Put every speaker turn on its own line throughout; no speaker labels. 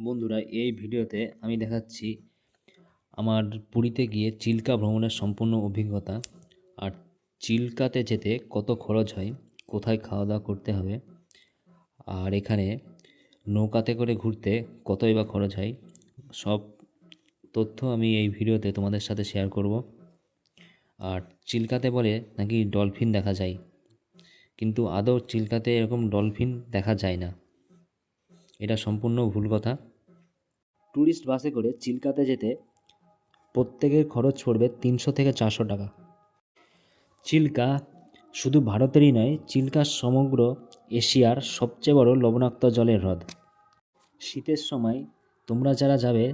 বন্ধুরা, এই ভিডিওতে আমি দেখাচ্ছি আমার পুরীতে গিয়ে চিল্কা ভ্রমণের সম্পূর্ণ অভিজ্ঞতা। আর চিল্কাতে যেতে কত খরচ হয়, কোথায় খাওয়া দাওয়া করতে হবে, আর এখানে নৌকাতে করে ঘুরতে কতই বা খরচ হয়, সব তথ্য আমি এই ভিডিওতে তোমাদের সাথে শেয়ার করব। আর চিল্কাতে বলে নাকি ডলফিন দেখা যায়, কিন্তু আদৌ চিল্কাতে এরকম ডলফিন দেখা যায় না, এটা সম্পূর্ণ ভুল কথা। ট্যুরিস্ট বাসে করে চিল্কাতে যেতে প্রত্যেকের খরচ পড়বে 300 থেকে 400 টাকা। চিল্কা শুধু ভারতেরই নয়, চিল্কা সমগ্র এশিয়ার সবচেয়ে বড় লবণাক্ত জলের হ্রদ। শীতের সময় তোমরা যারা যাবে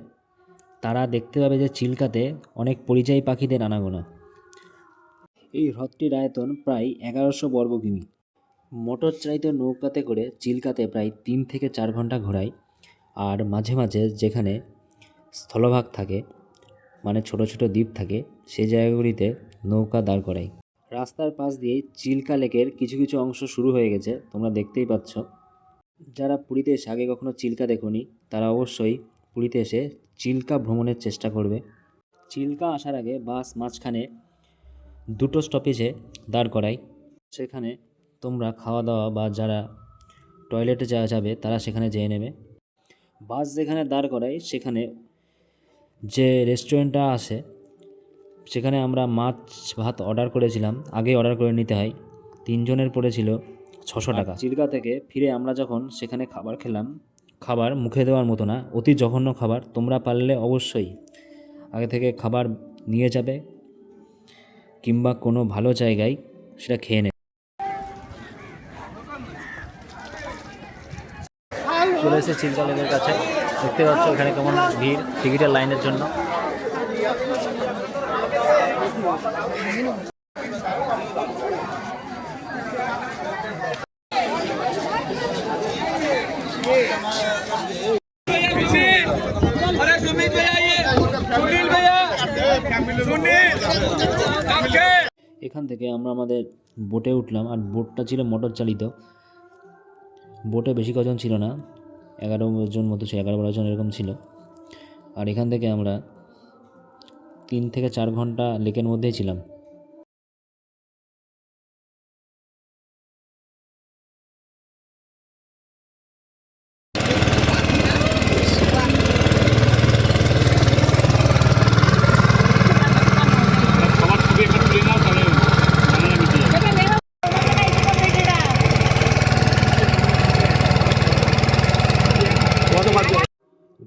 তারা দেখতে পাবে যে চিল্কাতে অনেক পরিযায়ী পাখিদের আনাগোনা। এই হ্রদটির আয়তন প্রায় 1100 বর্গ কিমি। মোটর চালিত নৌকাতে করে চিল্কাতে প্রায় 3 থেকে 4 ঘন্টা ঘোরায়। আর মাঝে মাঝে যেখানে স্থলভাগ থাকে, মানে ছোট ছোট দ্বীপ থাকে, সেই জায়গাগুলিতে নৌকা দাঁড় করায়। রাস্তার পাশ দিয়েই চিল্কা লেকের কিছু কিছু অংশ শুরু হয়ে গেছে, তোমরা দেখতেই পাচ্ছ। যারা পুরীতে এসে আগে কখনো চিল্কা দেখোনি তারা অবশ্যই পুরীতে এসে চিল্কা ভ্রমণের চেষ্টা করবে। চিল্কা আসার আগে বাস মাঝখানে 2টো স্টপেজে দাঁড় করায়, সেখানে তোমরা খাওয়া দাওয়া বা যারা টয়লেটে যাওয়া যাবে তারা সেখানে যেয়ে নেবে। বাস যেখানে দাঁড় করায় সেখানে যে রেস্টুরেন্টটা আছে সেখানে আমরা মাছ ভাত অর্ডার করেছিলাম, আগে অর্ডার করে নিতে হয়। 3 জনের পড়েছিল 600 টাকা। চিল্কা থেকে ফিরে আমরা যখন সেখানে খাবার খেলাম, খাবার মুখে দেওয়ার মতো না, অতি জঘন্য খাবার। তোমরা পারলে অবশ্যই আগে থেকে খাবার নিয়ে যাবে কিংবা কোনো ভালো জায়গায় সেটা খেয়ে নেবে। চলে এসে চিল্কা লেকের কাছে, দেখতে পাচ্ছ এখানে কেমন ভিড় টিকিটের লাইনের জন্য। এখান থেকে আমরা আমাদের বোটে উঠলাম, আর বোটটা ছিল মোটর চালিত। বোটে বেশি কজন ছিল না, 11 জন মতো ছিল, 11-12 জন এরকম ছিল। আর এখান থেকে আমরা 3 থেকে 4 ঘন্টা লেকের মধ্যেই ছিলাম।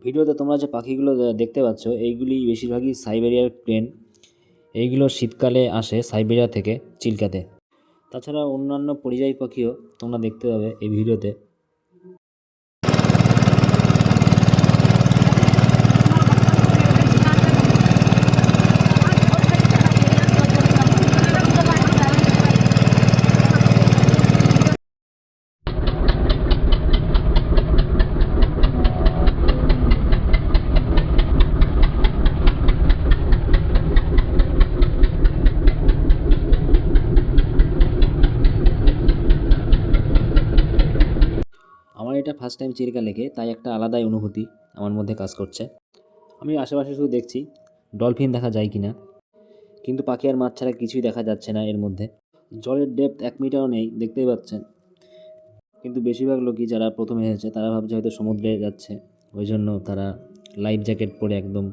ভিডিওতে তোমরা যে পাখিগুলো দেখতে পাচ্ছ এইগুলি বেশিরভাগই সাইবেরিয়ার ক্রেন। এইগুলো শীতকালে আসে সাইবেরিয়া থেকে চিল্কাতে। তাছাড়া অন্যান্য পরিযায়ী পাখিও তোমরা দেখতে পাবে এই ভিডিওতে। আমার এটা ফার্স্ট টাইম চিল্কা লেকে, তাই একটা আলাদাই অনুভূতি আমার মধ্যে কাজ করছে। আমি আশেপাশে শুধু দেখছি ডলফিন দেখা যায় কি না, কিন্তু পাখি আর মাছ ছাড়া কিছুই দেখা যাচ্ছে না এর মধ্যে। জলের ডেপথ 1 মিটারও নেই, দেখতেই পাচ্ছেন। কিন্তু বেশিরভাগ লোকই যারা প্রথমে এসেছে তারা ভাবছে হয়তো সমুদ্রে যাচ্ছে, ওই জন্য তারা লাইফ জ্যাকেট পরে একদম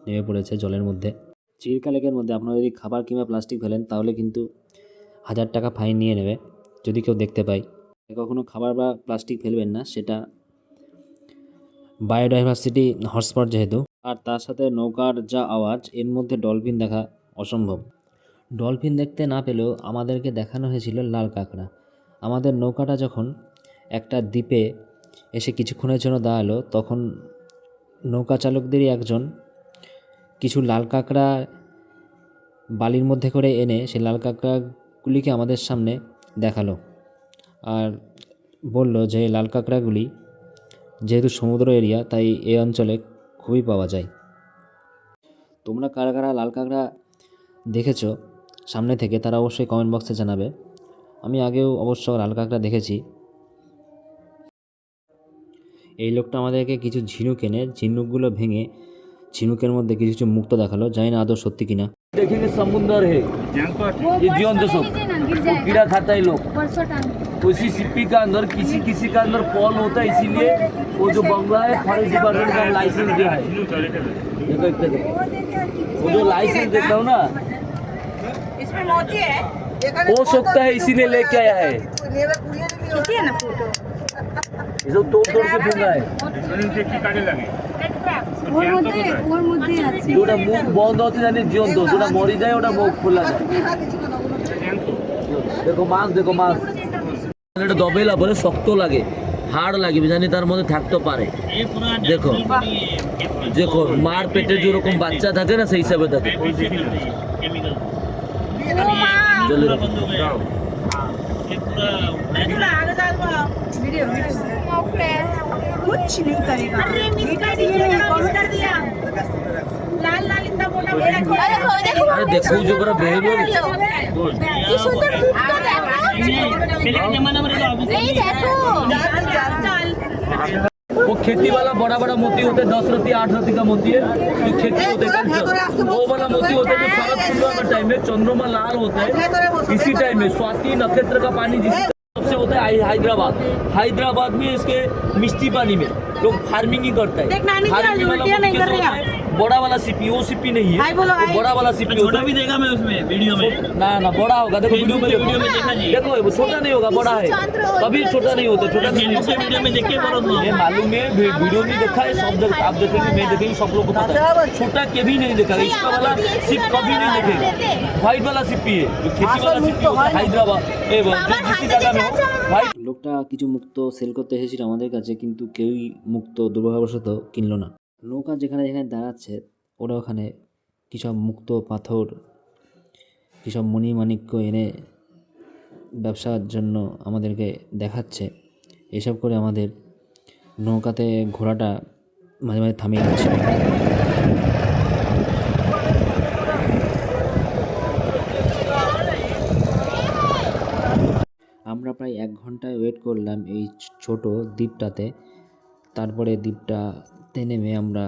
নেমে পড়েছে জলের মধ্যে। চিল্কা লেকের মধ্যে আপনারা যদি খাবার কিংবা প্লাস্টিক ফেলেন তাহলে কিন্তু 1000 টাকা ফাইন নিয়ে নেবে যদি কেউ দেখতে পায়। কখনো খাবার বা প্লাস্টিক ফেলবেন না, সেটা বায়োডাইভার্সিটি হটস্পট যেহেতু। আর তার সাথে নৌকার যা আওয়াজ, এর মধ্যে ডলফিন দেখা অসম্ভব। ডলফিন দেখতে না পেলেও আমাদেরকে দেখানো হয়েছিল লাল কাঁকড়া। আমাদের নৌকাটা যখন একটা দ্বীপে এসে কিছুক্ষণের জন্য দাঁড়ালো। তখন নৌকা চালকদেরই একজন কিছু লাল কাঁকড়া বালির মধ্যে করে এনে সেই লাল কাঁকড়াগুলিকে আমাদের সামনে দেখালো আর বলল যে লাল কাঁকড়াগুলি যেহেতু সমুদ্র এরিয়া তাই এই অঞ্চলে খুবই পাওয়া যায়। তোমরা কারা কারা লাল কাঁকড়া দেখেছো সামনে থেকে তারা অবশ্যই কমেন্ট বক্সে জানাবে। আমি আগেও অবশ্য লাল কাঁকড়া দেখেছি। এই লোকটা আমাদেরকে কিছু ঝিনুক এনে ঝিনুকগুলো ভেঙে ঝিনুকের মধ্যে কিছু কিছু মুক্ত দেখালো, জানি না আদৌ সত্যি কিনা।
देखेंगे समुंदर है, ये जीवन दशक वो कीड़ा खाता है लोग। उसी सिप्पी का अंदर किसी किसी का अंदर पॉल होता है, इसीलिए वो जो बंगला है फॉरेस्ट डिपार्टमेंट का लाइसेंस दिया है। देखो इतना देखो, वो जो लाइसेंस देता हूँ ना
इसमें मोती है,
हो सकता है इसीलिए लेके आया है।
खींची है ना फोटो।
ये सब तोड़ तोड़ के फेंका है।
ওর মধ্যে আছে
ওটা মুখ বন্ধ হতে জানি জীবন্ত, ওটা মরে যায় ওটা মুখ খোলা যায়। দেখো মাছ, দেখো মাছ, এটা দবেলা বলে শক্ত লাগে, হাড় লাগবে জানি তার মধ্যে থাকতে পারে। দেখো দেখো মার পেটে যেরকম বাচ্চা থাকে না সেই হিসাবে থাকে। চলো
कुछ नहीं करेगा। अरे मिस कर दिया। लाल लाल इतना मोटा मोटा
अरे देखो जो बड़ा बेहद हो
ये सुंदर रूप तो देखो। पहले के जमाने में नहीं देखो।
वो खेती वाला बड़ा बड़ा मोती होते हैं, 10 रत्ती 8 रत्ती का मोती है जो खेती होते हैं। वो वाला मोती होता है जो शरद पूर्णिमा टाइम में चंद्रमा लाल होता है, इसी टाइम में स्वाति नक्षत्र का पानी जिस सबसे होता है हैदराबाद में इसके मिष्टी पानी में लोग फार्मिंग ही करता है। फार्मिंग वाला मोती कैसे होता है? बड़ा वाला सीपी, वो सीपी नहीं है, वो बड़ा वाला सीपी होता है।
भी देखा मैं उसमें वीडियो में।
ना बड़ा होगा, देखो वीडियो में
देखा जी।
देखो वो छोटा नहीं होगा, बड़ा है, कभी छोटा नहीं होता, छोटा नहीं होता।
वीडियो में देखे बोलो
ये मालूम है, वीडियो में देखा है, सब जगह आप देखेंगे, मैं देखेंगे, सब लोग को पता है। छोटा कभी नहीं देखा, इसका वाला सिप कभी नहीं देखेगा। व्हाइट वाला सिप्पी है, जो खेती वाला सिप्पी होता है हैदराबाद जिस जगह में हो व्हाइट।
লোকটা কিছু মুক্ত সেল করতে এসেছিল আমাদের কাছে, কিন্তু কেউই মুক্ত দুর্ভাগ্যবশত কিনলো না। নৌকা যেখানে যেখানে দাঁড়াচ্ছে ওরা ওখানে কিসব মুক্ত পাথর কিসব মণিমাণিক্য এনে ব্যবসার জন্য আমাদেরকে দেখাচ্ছে। এসব করে আমাদের নৌকাতে ঘোড়াটা মাঝে মাঝে থামিয়ে দিচ্ছে। আমরা প্রায় 1 ঘন্টায় ওয়েট করলাম এই ছোট দ্বীপটাতে। তারপরে দ্বীপটাতে নেমে আমরা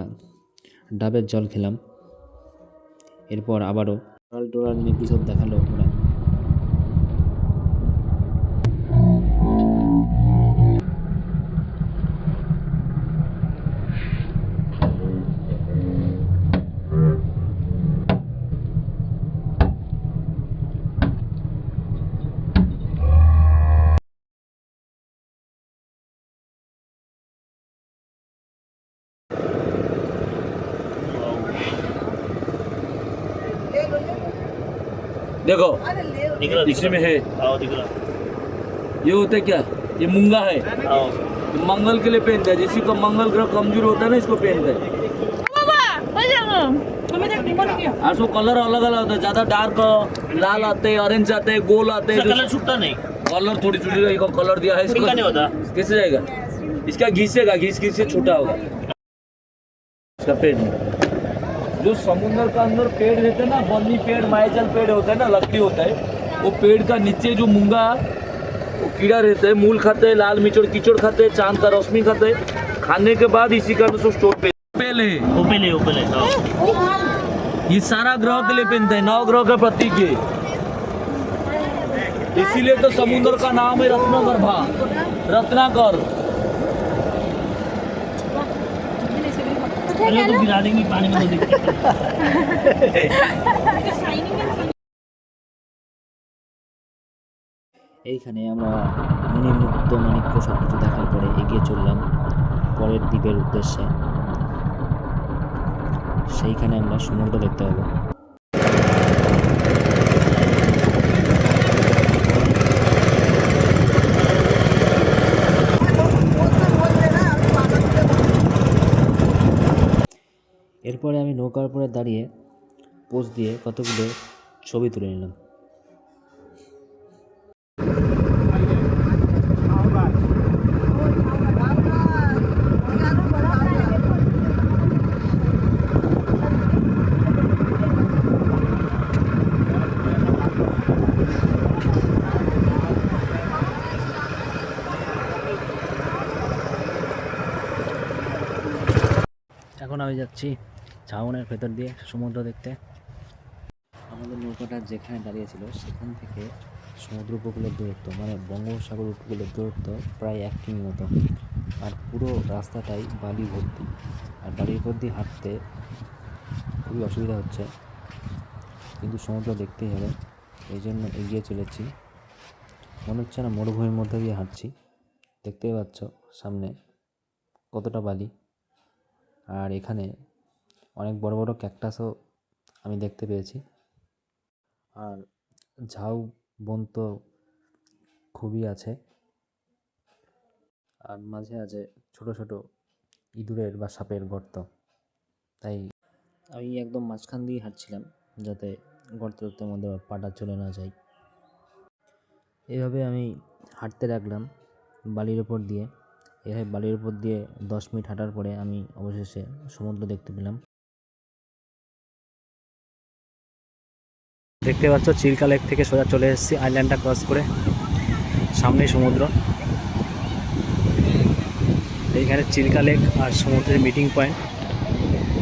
ডাবের জল খেলাম। এরপর আবারও টোরাল নিয়ে কী সব দেখালো ওরা।
देखो
दिख रहा
इसमें है,
आओ दिख रहा
ये होता है क्या, ये मूंगा है,
आओ
मंगल के लिए पहनता है, जिसी को मंगल ग्रह कमजोर होता है ना इसको पहनता है। और उसको कलर अलग अलग होता है, ज्यादा डार्क लाल आते हैं, ऑरेंज आते हैं, गोल आते हैं।
कलर छूटता नहीं,
कलर थोड़ी छोटी कलर दिया है इसको,
फीका नहीं होता।
कैसे जाएगा, इसका घिसेगा, घिस से छोटा होगा इसका पेड़। जो समुद्र का अंदर पेड़ रहते हैं ना, बन्नी पेड़, मायचल पेड़ होता है ना, लकड़ी होता है, वो पेड़ का नीचे जो मूंगा वो कीड़ा रहता है, मूल खाते हैं, लाल मिचड़ कीचड़ खाते हैं, चांद का रोशनी खाते हैं। खाने के बाद इसी का उसको स्टोर पे पहले
ऊपले आओ
ये सारा ग्रह के लिए पहनते हैं, 9 ग्रह का प्रतीक है, इसीलिए तो समुद्र का नाम है रत्नगर्भा, रत्नाकर।
अरे तो गिरा देंगे पानी में, तो दिखता
এইখানে আমরা মণিমুক্ত মাণিক্য সব কিছু দেখার পরে এগিয়ে চললাম পরের দ্বীপের উদ্দেশ্যে। সেইখানে আমরা সমুদ্র দেখতে পাবো। এরপরে আমি নৌকার উপরে দাঁড়িয়ে পোজ দিয়ে কতগুলো ছবি তুলে নিলাম। এখন আমি যাচ্ছি ঝাউনের ভেতর দিয়ে সমুদ্র দেখতে। আমাদের নৌকাটা যেখানে দাঁড়িয়েছিল সেখান থেকে সমুদ্র উপকূলের দূরত্ব মানে বঙ্গোপসাগর উপকূলের দূরত্ব প্রায় 1 কিমি মতো। আর পুরো রাস্তাটাই বালি ভর্তি, আর বালির উপর দিয়ে হাঁটতে খুবই অসুবিধা হচ্ছে, কিন্তু সমুদ্র দেখতেই হবে এই জন্য এগিয়ে চলেছি। মনে হচ্ছে না মরুভূমির মধ্যে দিয়ে হাঁটছি। দেখতেই পাচ্ছ সামনে কতটা বালি, আর এখানে অনেক বড় বড় ক্যাকটাসও আমি দেখতে পেয়েছি। আর ঝাউ বন তো খুবই আছে, আর মাঝে মাঝে ছোট ছোট ইঁদুরের বা সাপের গর্ত। তাই আমি একদম মাঝখান দিয়ে হাঁটছিলাম যাতে গর্তের মধ্যে পাটা চলে না যায়। এভাবে আমি হাঁটতে লাগলাম বালির ওপর দিয়ে। এভাবে বালির উপর দিয়ে 10 মিনিট হাঁটার পরে আমি অবশেষে সমুদ্র দেখতে পেলাম। দেখতে পাচ্ছ চিল্কা লেক থেকে সোজা চলে এসেছি আইল্যান্ডটা ক্রস করে, সামনেই সমুদ্র। এইখানে চিল্কা লেক আর সমুদ্রের মিটিং পয়েন্ট।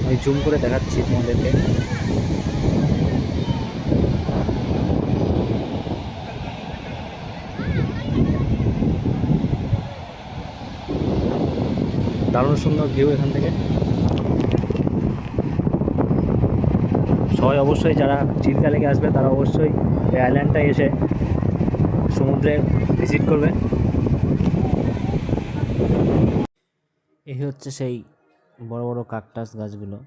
আমি জুম করে দেখাচ্ছি তোমাদেরকে। দারুণ সুন্দর ভিউ এখান থেকে। সবাই অবশ্যই যারা চিল্কা লেকে আসবে তারা অবশ্যই এই আইল্যান্ডটা এসে সমুদ্রে ভিজিট করবে। এই হচ্ছে সেই বড় বড় কাকটাস গাছগুলো,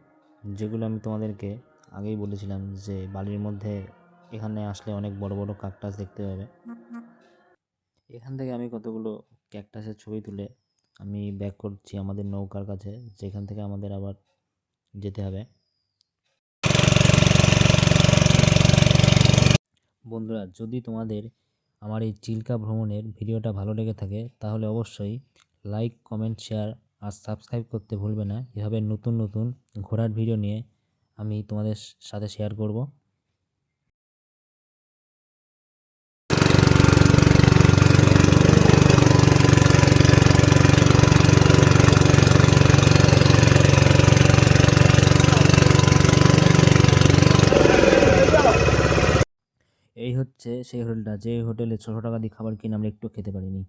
যেগুলো আমি তোমাদেরকে আগেই বলেছিলাম যে বালির মধ্যে এখানে আসলে অনেক বড় বড় কাকটাস দেখতে পাবে। এখান থেকে আমি কতগুলো ক্যাকটাসের ছবি তুলে আমি ব্যাক করছি আমাদের নৌকার কাছে, যেখান থেকে আমাদের আবার যেতে হবে। বন্ধুরা, যদি তোমাদের আমার এই চিল্কা ভ্রমণের ভিডিওটা ভালো লেগে থাকে তাহলে অবশ্যই লাইক, কমেন্ট, শেয়ার আর সাবস্ক্রাইব করতে ভুলবে না। এভাবে নতুন নতুন ঘোরার ভিডিও নিয়ে আমি তোমাদের সাথে শেয়ার করব। এই হচ্ছে সেই হোটেলটা, যে হোটেলে 600 টাকা দিয়ে খাবার কিনে আমরা একটু খেতে পারিনি।